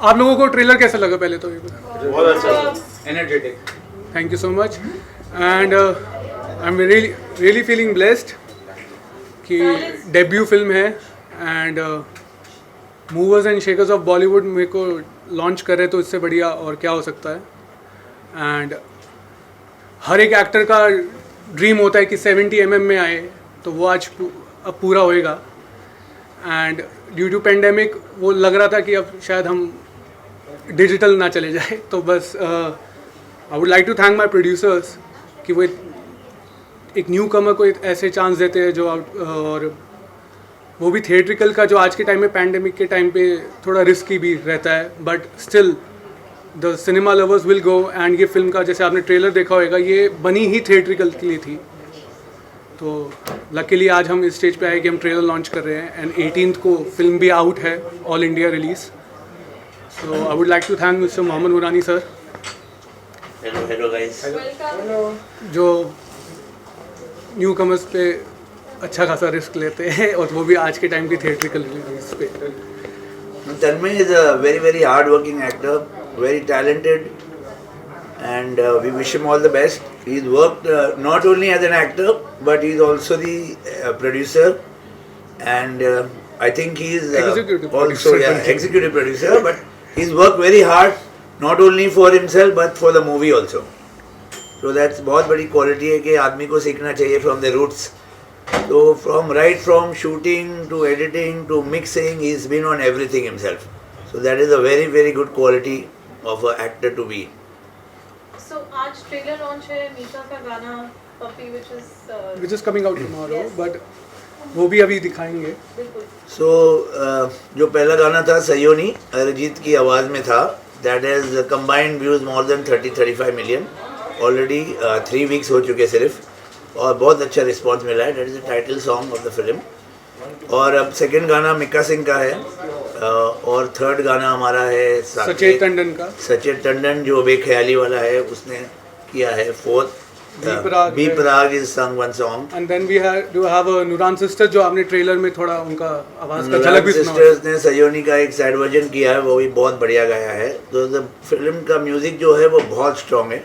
आप लोगों को ट्रेलर कैसा लगा पहले तो ये बताओ। बहुत अच्छा, energetic. Thank you so much and I am really feeling blessed कि डेब्यू फिल्म है and movers and shakers of Bollywood मेरे को लॉन्च करे तो इससे बढ़िया और क्या हो सकता है। एंड हर एक एक्टर का ड्रीम होता है कि 70 mm में आए, तो वो आज अब पूरा होएगा। एंड ड्यू टू पेंडेमिक वो लग रहा था कि अब शायद हम डिजिटल ना चले जाए, तो बस I would like to thank my producers कि वो एक न्यू कमर को ऐसे चांस देते हैं जो और वो भी थिएट्रिकल का, जो आज के टाइम में पैंडेमिक के टाइम पे थोड़ा रिस्की भी रहता है, but still the cinema lovers will go. And ये फिल्म का जैसे आपने ट्रेलर देखा होगा, ये बनी ही थिएट्रिकल के लिए थी, तो लकीली आज हम इस स्टेज पे आए कि हम ट्रेलर लॉन्च कर रहे हैं एंड 18th को फिल्म भी आउट है all India release. So I would like to thank mister Mohammed Murani sir. Hello guys. जो न्यू कमर्स पे अच्छा खासा रिस्क लेते हैं और वो भी आज के टाइम की थिएट्रिकल रिलीज पे। Tanmay is a very hard working actor, very talented, and we wish him all the best. He's worked not only as an actor but he's also the producer, and I think he's Executive also producer. executive producer, but he's worked very hard not only for himself but for the movie also. So that's बहुत बड़ी quality है कि आदमी को सीखना चाहिए from the roots. So from shooting to editing to mixing, he's been on everything himself. So that is a very good quality of an actor to be. So आज trailer launch है मीशा का गाना puppy which is coming out tomorrow, but वो भी अभी दिखाएंगे। बिल्कुल। So जो पहला गाना था सयोनी, अरिजीत की आवाज़ में था, that has combined views more than 30-35 million. Already 3 weeks हो चुके सिर्फ, और बहुत अच्छा रिस्पांस मिला है। That is the title song of the film. और अब सेकंड गाना मिक्का सिंह का है, और थर्ड गाना हमारा है सचेत टंडन का। सचेत टंडन जो बेख्याली वाला है उसने किया है। Fourth B Praak is sung one song. And then we have a Nooran sister जो आपने ट्रेलर में थोड़ा उनका आवाज का झलक भी सुना। सिस्टर्स ने सयोनी का एक साइड वर्जन किया है, वो भी बहुत बढ़िया गाया है। तो फिल्म का म्यूजिक जो है वो बहुत स्ट्रॉन्ग है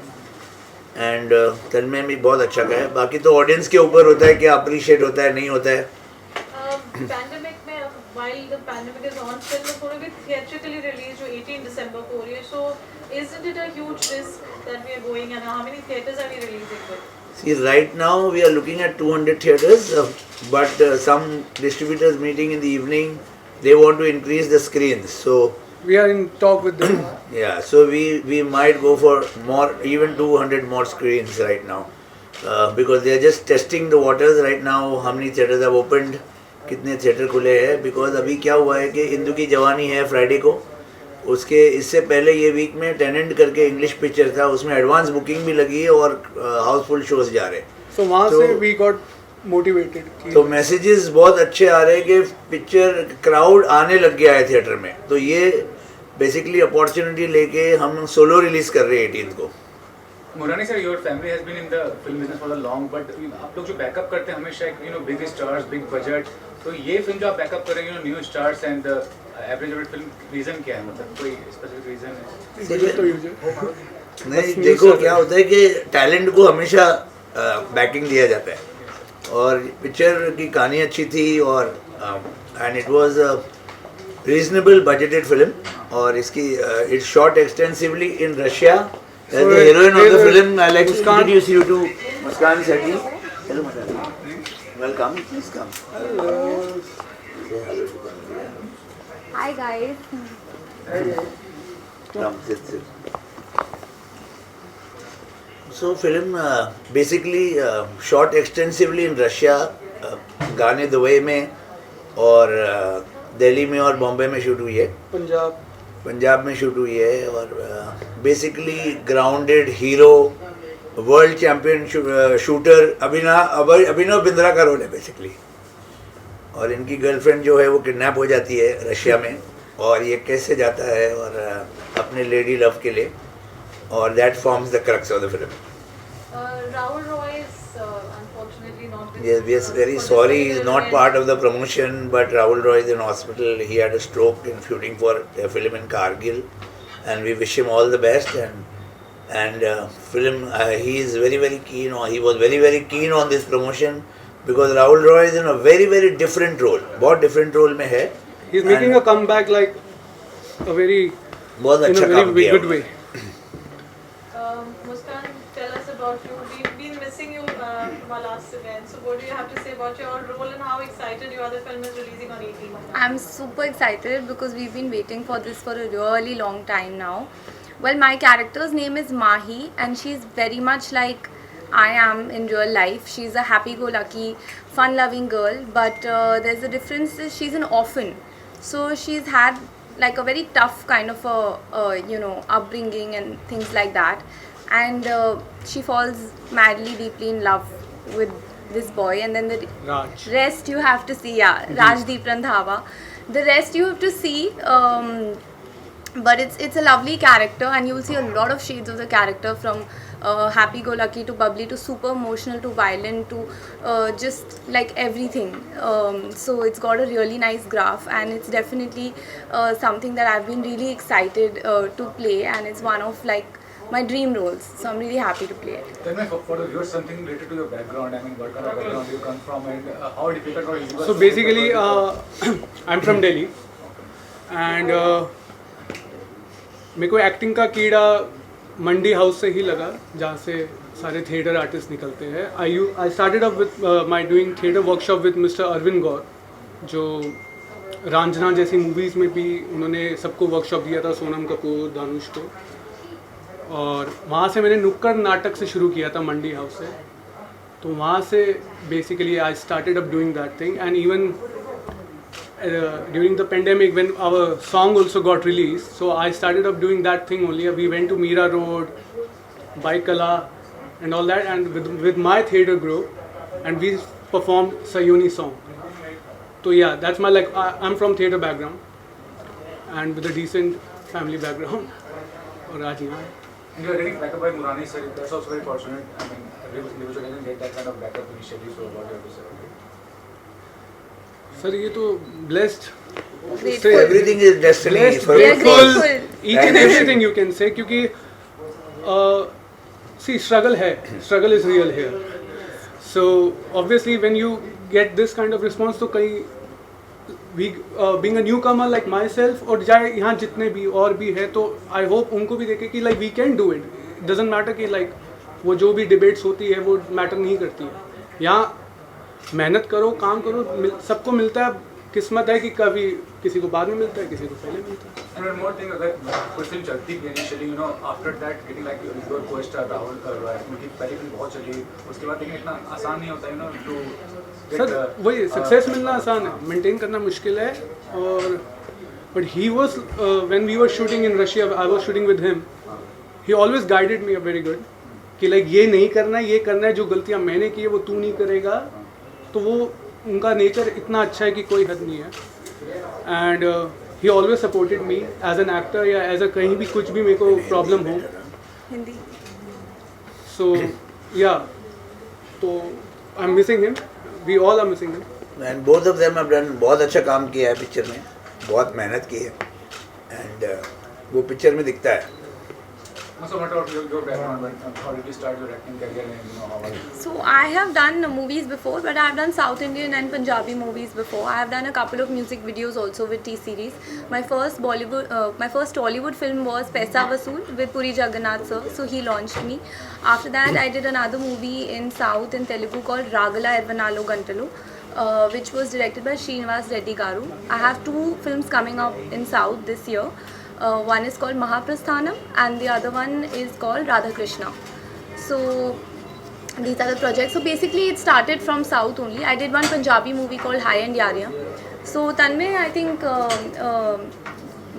एंड तन्मय भी बहुत अच्छा गाया है। बाकी तो ऑडियंस के ऊपर होता है कि अप्रिशिएट होता है नहीं होता है। पैंडेमिक में while the pandemic is on, film is going to be theatrically released जो 18 दिसंबर को हो रही है, so isn't it a huge risk that we are going, and how many theaters are we releasing with? See, right now we are looking at 200 theaters, but some distributors meeting in the evening, they want to increase the screens. So we are in talk with them. yeah, so we might go for more, even 200 more screens right now, because they are just testing the waters right now. How many theaters have opened, कितने theatre खुले हैं? Because अभी क्या हुआ है कि इंदु की जवानी है फ्राइडे को, उसके इससे पहले ये वीक में टेनेंट करके इंग्लिश पिक्चर था, उसमें एडवांस बुकिंग भी लगी है और हाउसफुल शोज जा रहे हैं। So वहाँ से we got motivated. तो मैसेजेस बहुत अच्छे आ रहे हैं कि पिक्चर क्राउड आने लग गया है थिएटर में। तो ये बेसिकली अपॉर्चुनिटी लेके हम सोलो रिलीज कर रहे हैं 18th को। Murani sir, your family has been in the film business for a long, but आप लोग जो बैकअप करते हैं हमेशा एक बिग स्टार्स, बिग बजट, तो ये फिल्म जो आप बैकअप कर रहे हैं new stars and average budget film, reason क्या है? मतलब कोई स्पेसिफिक रीजन है? Budget तो यूजुअल नहीं, देखो क्या होता है कि टैलेंट को हमेशा बैकिंग दिया जाता है, और पिक्चर की कहानी अच्छी थी और and it was a reasonable budgeted film, और इसकी it shot extensively in Russia. As the heroine of the film, I like to introduce you to Muskan Sethi. Hello, Muskan. Welcome. Please come. Hi guys. Come, sit. So, film basically shot extensively in Russia, गाने Dubai में और दिल्ली में और बॉम्बे में shoot हुई है। पंजाब में shoot हुई है, और basically grounded hero, world champion shooter Abhinav Bindra का रोल है बेसिकली। और इनकी गर्लफ्रेंड जो है वो किडनैप हो जाती है रशिया में, और ये कैसे जाता है और अपने लेडी लव के लिए, और that forms the crux of the film. Rahul Roy is unfortunately not with Yes, we are very for this sorry. He's particular not event. part of the promotion, but Rahul Roy is in hospital. He had a stroke in shooting for a film in Kargil, and we wish him all the best. And film, he is very keen on. He was very keen on this promotion because Rahul Roy is in a very different role. बहुत different role में है. He's making a comeback like a very बहुत in a अच्छा very काम किया good उन्होंने. way. Muskan, tell us about you. We've been missing you from our last event. So what do you have to say about your role and how excited you are? The film is releasing on 18th. I'm super excited because we've been waiting for this for a really long time now. Well, my character's name is Mahi, and she's very much like I am in real life. She's a happy-go-lucky, fun-loving girl, but there's a difference is she's an orphan. So she's had like a very tough kind of a upbringing and things like that, and she falls madly, deeply in love with this boy, and then the Raj. rest you have to see. Yeah, Rajdeep Randhawa. The rest you have to see. But it's a lovely character, and you'll see a lot of shades of the character from happy-go-lucky to bubbly to super emotional to violent to just like everything. So it's got a really nice graph, and it's definitely something that I've been really excited to play, and it's one of like my dream roles. So I'm really happy to play it. Tell me for the viewers something related to your background. I mean, what kind of background you come from, and how difficult or easy was So it basically, to I'm from Delhi, and मेरे को acting का कीड़ा मंडी house से ही लगा, जहाँ से सारे theatre artist निकलते हैं. I started up with my doing theatre workshop with mister Arvind Gaur, जो रांझना जैसी मूवीज़ में भी उन्होंने सबको वर्कशॉप दिया था, सोनम कपूर, दानुष को. और वहाँ से मैंने नुक्कड़ नाटक से शुरू किया था मंडी हाउस से. तो वहाँ से basically I started up doing that thing, and even during the pandemic when our song also got released, so I started up doing that thing only. We went to Mira Road, Baikala and all that, and with my theatre group, and we performed Sayoni song. So yeah, that's my I'm from theatre background and with a decent family background. और आज यहाँ है. And you are getting backup by Murani sir. That's also very fortunate. I mean, every individual doesn't get that kind of backup initially. So what you have to say? Sir ये तो blessed, Grateful. Everything is destiny. blessed, For- We are grateful, grateful. each and everything you can say, क्योंकि see struggle है, struggle is real here. So obviously when you get this kind of response, तो कहीं being a newcomer like myself और जाए यहाँ जितने भी और भी है, तो I hope उनको भी देखे कि like we can do it. It doesn't matter कि like वो जो भी debates होती है वो matter नहीं करती है. यहाँ मेहनत करो, काम करो, सबको मिलता है. किस्मत है कि कभी किसी को बाद में मिलता है, किसी को पहले मिलता है. And one more thing, अगर कोई फिल्म चलती भी initially, you know, after that getting like your co-star Rahul Roy, उनकी पहली फिल्म बहुत चली, उसके बाद लेकिन इतना आसान नहीं होता, you know, to get sir वही सक्सेस मिलना आसान है, मेंटेन करना मुश्किल है. और but he was when we were shooting in Russia, I was shooting with him, he always guided me a very good कि लाइक ये नहीं करना है, ये करना है, जो गलतियां मैंने की है वो तू नहीं करेगा. तो वो उनका नेचर इतना अच्छा है कि कोई हद नहीं है. And he always supported me as an actor या एज अ कहीं भी कुछ भी मेरे को प्रॉब्लम हो. Hindi. सो या तो I am missing him, we all are missing him. And both of them have done बहुत अच्छा काम किया है पिक्चर में, बहुत मेहनत की है, एंड वो पिक्चर में दिखता है. So what about your background? How did you start your acting career, and you know how was it? So I have done movies before, but I have done South Indian and Punjabi movies before. I have done a couple of music videos also with T-Series. My first Tollywood film was Paisa Vasool with Puri Jagannath sir. So he launched me. After that, I did another movie in South in Telugu called Ragala Ervanalo Gantalu, which was directed by Srinivas Reddy Garu. I have 2 films coming up in South this year. One is called Mahaprasthanam and the other one is called Radha Krishna. So these are the projects. So basically it started from South only. I did one Punjabi movie called High End Yariyan. So Tanmay, I think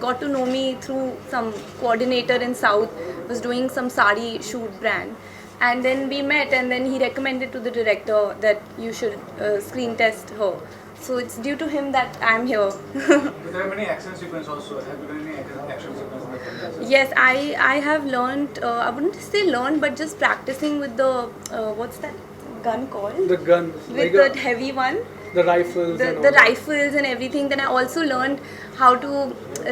got to know me through some coordinator in South, was doing some sari shoot brand, and then we met, and then he recommended to the director that you should screen test her. So it's due to him that I'm here. But there are many action sequences also. Have you done any action sequence in the film as well? Yes, I have learned, I wouldn't say learned, but just practicing with the, what's that? gun called? The gun, With like the heavy one. the rifles and all The that. rifles and everything. Then I also learned how to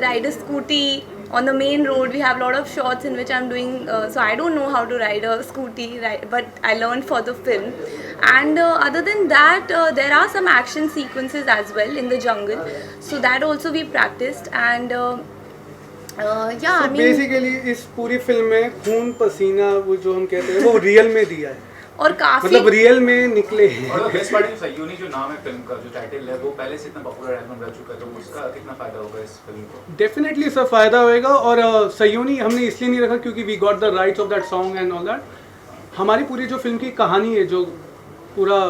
ride a scooty on the main road. We have a lot of shots in which I'm doing. So I don't know how to ride a scooty, right? But I learned for the film. And other than that, there are some action sequences as well in the jungle. So that also we practiced. And yeah, I mean. Basically इस पूरी film में खून पसीना वो जो हम कहते हैं वो रियल में दिया है, और काफी मतलब रियल में निकले हैं. और बेस्ट पार्ट है सयोनी जो नाम है फिल्म का, जो टाइटल है, वो पहले से इतना पॉपुलर एल्बम रह चुका है, तो उसका कितना फायदा होगा इस फिल्म को? डेफिनेटली इसका फ़ायदा होएगा. और सयोनी हमने इसलिए नहीं रखा क्योंकि we got the rights of that song and all that. हमारी पूरी जो फिल्म की कहानी है, जो पूरा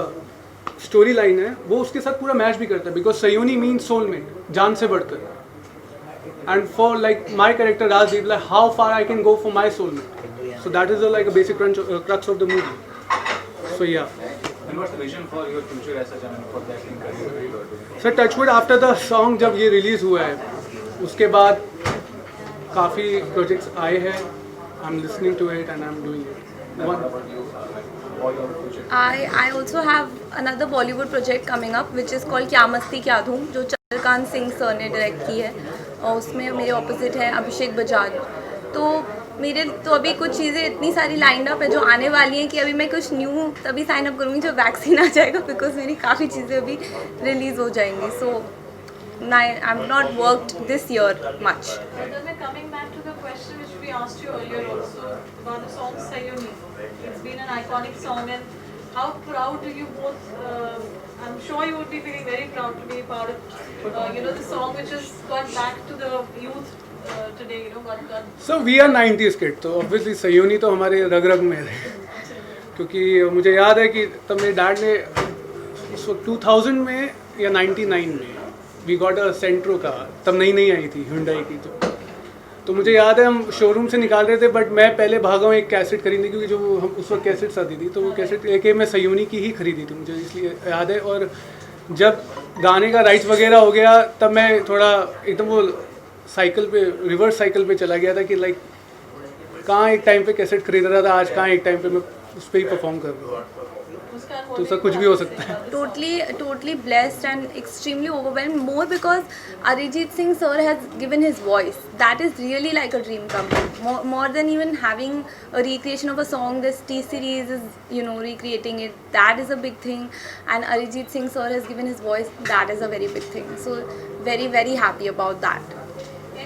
स्टोरी लाइन है, वो उसके साथ पूरा मैच भी करता है. बिकॉज सयोनी मीन्स सोलमेट, जान से बढ़कर. And for like my character Rajdeep, like how far I can go for my soulmate. So that is like a basic crux of the movie. So yeah. And what's the vision for your future as such, I mean, for the acting career? Sir touchwood after the song जब ये release हुआ है उसके बाद काफ़ी projects आए हैं. I am listening to it and I am doing it. I also have another Bollywood project coming up which is called क्या मस्ती क्या धूम, जो चंद्रकांत सिंह सर ने डायरेक्ट की है. और उसमें मेरे ऑपोजिट है अभिषेक बजाज. तो मेरे तो अभी कुछ चीज़ें इतनी सारी लाइंड अप है जो आने वाली हैं कि अभी मैं कुछ न्यू तभी साइन अप करूँगी जब वैक्सीन आ जाएगा, बिकॉज मेरी काफ़ी चीज़ें अभी रिलीज़ हो जाएंगी. So I am not worked this year much. Coming back to the question which we asked you earlier also about the song Sayoni. It's been an iconic song, and how proud do you both? I'm sure you would be feeling very proud to be part of, the song which has got back to the youth today. Got. So we are 90s kid, तो obviously Sayoni तो हमारे रग रग में है. क्योंकि मुझे याद है कि तब मेरे डैड ने उस वक्त 2000 में या 99 में वी गॉट अ सेंट्रो का, तब नई आई थी हुंडई की. तो मुझे याद है हम शोरूम से निकाल रहे थे, बट मैं पहले भागा हूँ एक कैसेट खरीदने, क्योंकि जो हम उस वक्त कैसेट्स आती थी तो वो कैसेट लेके मैं सयोनी की ही खरीदी थी, मुझे इसलिए याद है. और जब गाने का राइट्स वगैरह हो गया तब मैं थोड़ा एकदम वो साइकिल पे, रिवर्स साइकिल पे चला गया था कि लाइक कहाँ एक टाइम पे कैसेट खरीद रहा था, आज कहाँ एक टाइम पे मैं उस पर ही परफॉर्म कर रहा हूँ. तो सर कुछ भी हो सकता है. Totally blessed and extremely overwhelmed, more because Arijit Singh sir has given his voice. That is really like a dream come true. More than even having a recreation of a song, this T-series is, recreating it. That is a big thing. And Arijit Singh sir has given his voice. That is a very big thing. So very, very happy about that.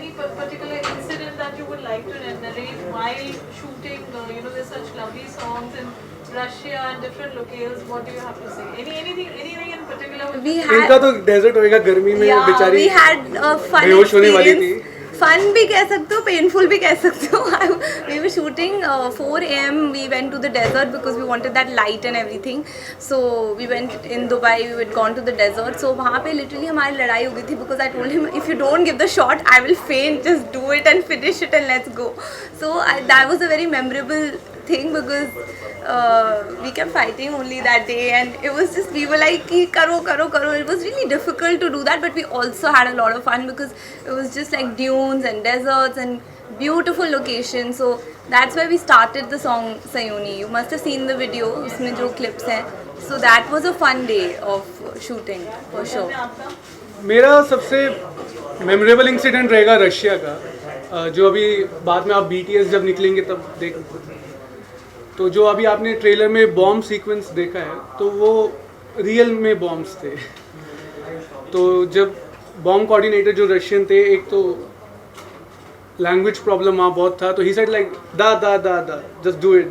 Any particular incident that you would like to narrate while shooting? There's such lovely songs in Russia and different locales. What do you have to say? Anything in particular? We इनका had, तो desert होएगा गर्मी में. yeah, बेचारी we had a fun बेहोश होने वाली experience. Fun भी कह सकते हो, painful भी कह सकते हो. We were shooting 4 AM. We went to the desert because we wanted that light and everything. So we went in Dubai. We had gone to the desert. So वहाँ पे literally हमारी लड़ाई हो गई थी because I told him if you don't give the shot, I will faint. Just do it and finish it and let's go. So that was a very memorable thing because we kept fighting only that day, and it was just, we were like कि करो. It was really difficult to do that, but we also had a lot of fun because it was just like dunes and deserts and beautiful locations. So that's why we started the song Sayoni. You must have seen the video, उसमें जो clips हैं. So that was a fun day of shooting for sure. मेरा सबसे memorable incident रहेगा Russia का, जो अभी बाद में आप BTS जब निकलेंगे तब देख. तो जो अभी आपने ट्रेलर में बॉम्ब सीक्वेंस देखा है तो वो रियल में बॉम्ब्स थे. तो जब बॉम्ब कोऑर्डिनेटर जो रशियन थे, एक तो लैंग्वेज प्रॉब्लम वहाँ बहुत था, तो he said like the just do it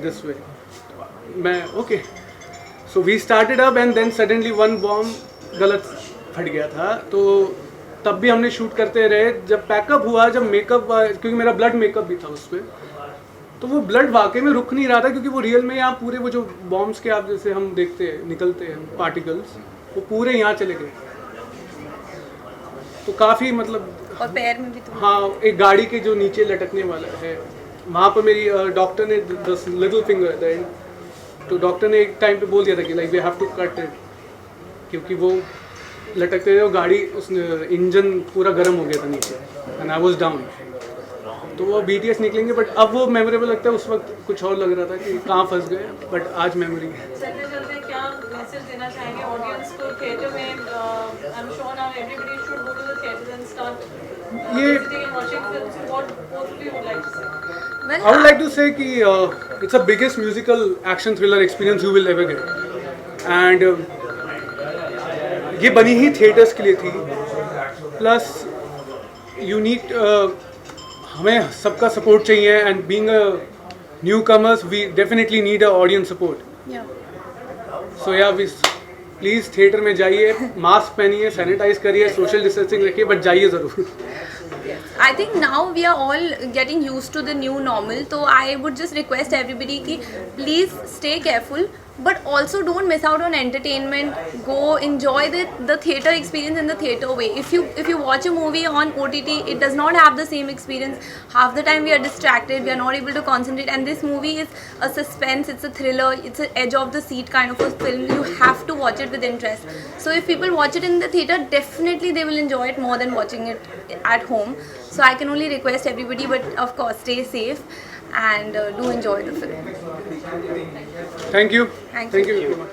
this way. मैं okay. So we started up and then suddenly one bomb गलत फट गया था. तो तब भी हमने शूट करते रहे. जब पैकअप हुआ, जब मेकअप, क्योंकि मेरा ब्लड मेकअप भी था उस पर, तो वो ब्लड वाकई में रुक नहीं रहा था, क्योंकि वो रियल में यहाँ पूरे वो जो बॉम्ब्स के आप जैसे हम देखते हैं निकलते हैं पार्टिकल्स, वो पूरे यहाँ चले गए. तो काफ़ी मतलब, और पैर में भी तो. हाँ, एक गाड़ी के जो नीचे लटकने वाला है वहाँ पर मेरी डॉक्टर ने लिटिल फिंगर, तो डॉक्टर ने एक टाइम पे बोल दिया था कि like we have to cut it, क्योंकि वो लटकते थे, वो गाड़ी उसने इंजन पूरा गर्म हो गया था नीचे, एंड आई वाज डाउन. तो वो BTS निकलेंगे, बट अब वो मेमोरेबल लगता है, उस वक्त कुछ और लग रहा था कि कहाँ फंस गए, बट आज मेमोरी है। चलते चलते क्या मैसेज देना चाहेंगे ऑडियंस को थिएटर में? I am sure now everybody should go to the theatre and start visiting and watching films. What both of you would like to say? Well, I would like to say कि it's the biggest musical action thriller experience you will ever get, and ये बनी ही theatres के लिए थी, plus you need हमें सबका support चाहिए, and being a newcomers we definitely need a audience support. yeah. So या प्लीज़ थिएटर में जाइए, मास्क पहनिए, सैनिटाइज करिए, सोशल डिस्टेंसिंग रखिए, बट जाइए ज़रूर. I think now we are all getting used to the new normal. So I would just request everybody ki please stay careful, but also don't miss out on entertainment. Go enjoy the theater experience in the theater way. If you watch a movie on OTT, it does not have the same experience. Half the time we are distracted, we are not able to concentrate. And this movie is a suspense, it's a thriller, it's an edge of the seat kind of a film. You have to watch it with interest. So if people watch it in the theater, definitely they will enjoy it more than watching it at home. So I can only request everybody, but of course stay safe and do enjoy the film. Thank you. Thank you. Thank you.